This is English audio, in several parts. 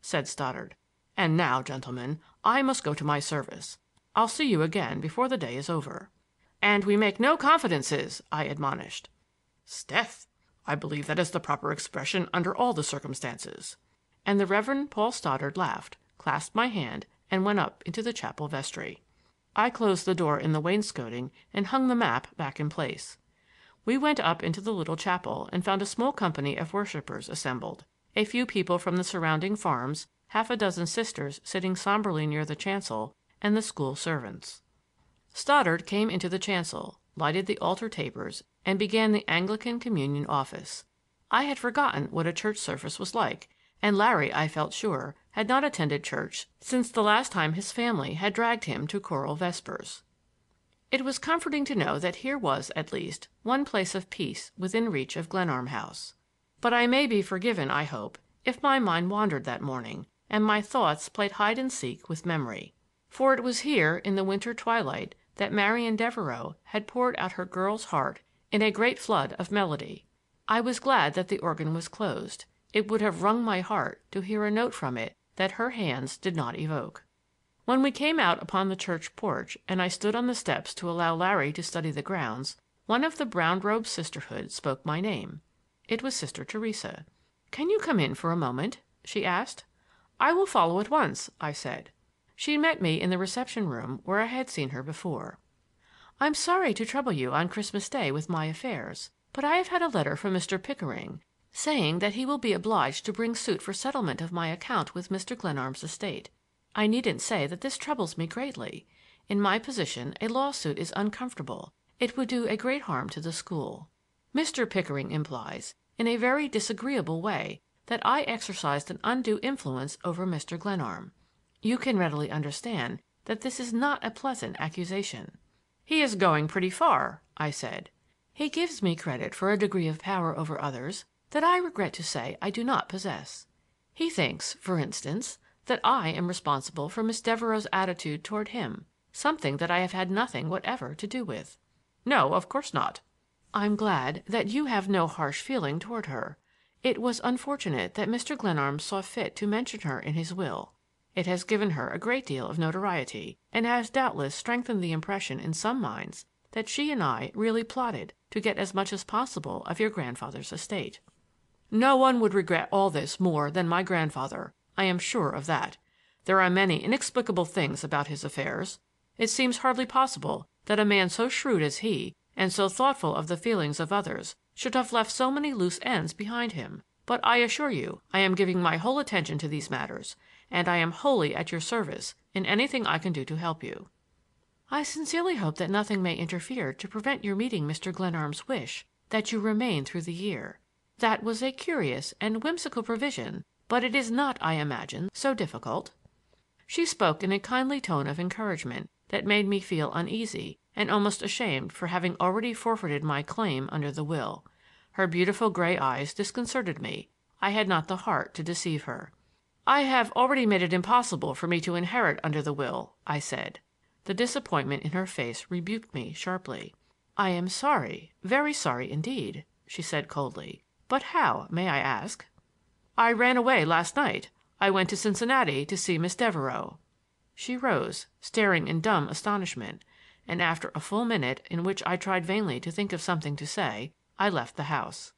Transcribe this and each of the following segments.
said Stoddard. "And now, gentlemen, I must go to my service. I'll see you again before the day is over." "And we make no confidences," I admonished. "'Sdeath! I believe that is the proper expression under all the circumstances." And the Reverend Paul Stoddard laughed, clasped my hand, and went up into the chapel vestry. I closed the door in the wainscoting and hung the map back in place. We went up into the little chapel and found a small company of worshippers assembled, a few people from the surrounding farms, half a dozen sisters sitting somberly near the chancel, and the school servants. Stoddard came into the chancel, lighted the altar tapers, and began the Anglican Communion office. I had forgotten what a church service was like, and Larry, I felt sure, had not attended church since the last time his family had dragged him to choral vespers. It was comforting to know that here was, at least, one place of peace within reach of Glenarm House. But I may be forgiven, I hope, if my mind wandered that morning, and my thoughts played hide and seek with memory. For it was here, in the winter twilight, that Marian Devereux had poured out her girl's heart in a great flood of melody. I was glad that the organ was closed. It would have wrung my heart to hear a note from it that her hands did not evoke. When we came out upon the church porch and I stood on the steps to allow Larry to study the grounds, one of the brown-robed sisterhood spoke my name. It was Sister Theresa. "Can you come in for a moment?" she asked. "I will follow at once," I said. She met me in the reception room where I had seen her before. "I'm sorry to trouble you on Christmas Day with my affairs, but I have had a letter from Mr. Pickering saying that he will be obliged to bring suit for settlement of my account with Mr. Glenarm's estate. I needn't say that this troubles me greatly. In my position a lawsuit is uncomfortable. It would do a great harm to the school. Mr. Pickering implies, in a very disagreeable way, that I exercised an undue influence over Mr. Glenarm. You can readily understand that this is not a pleasant accusation." "He is going pretty far," I said. "He gives me credit for a degree of power over others that I regret to say I do not possess. He thinks, for instance, that I am responsible for Miss Devereux's attitude toward him, something that I have had nothing whatever to do with." "No, of course not." "I'm glad that you have no harsh feeling toward her. It was unfortunate that Mr. Glenarm saw fit to mention her in his will. It has given her a great deal of notoriety, and has doubtless strengthened the impression in some minds that she and I really plotted to get as much as possible of your grandfather's estate." "No one would regret all this more than my grandfather. I am sure of that. There are many inexplicable things about his affairs. It seems hardly possible that a man so shrewd as he, and so thoughtful of the feelings of others, should have left so many loose ends behind him. But I assure you I am giving my whole attention to these matters, and I am wholly at your service in anything I can do to help you." "I sincerely hope that nothing may interfere to prevent your meeting Mr. Glenarm's wish that you remain through the year. That was a curious and whimsical provision, but it is not, I imagine, so difficult." She spoke in a kindly tone of encouragement that made me feel uneasy and almost ashamed for having already forfeited my claim under the will. Her beautiful gray eyes disconcerted me. I had not the heart to deceive her. "I have already made it impossible for me to inherit under the will," I said. The disappointment in her face rebuked me sharply. "I am sorry, very sorry indeed," she said coldly. "But how, may I ask?" "I ran away last night. I went to Cincinnati to see Miss Devereux." She rose, staring in dumb astonishment, and after a full minute in which I tried vainly to think of something to say, I left the house.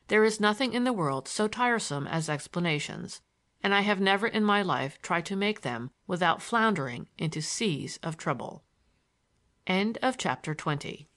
There is nothing in the world so tiresome as explanations, and I have never in my life tried to make them without floundering into seas of trouble. End of chapter 20.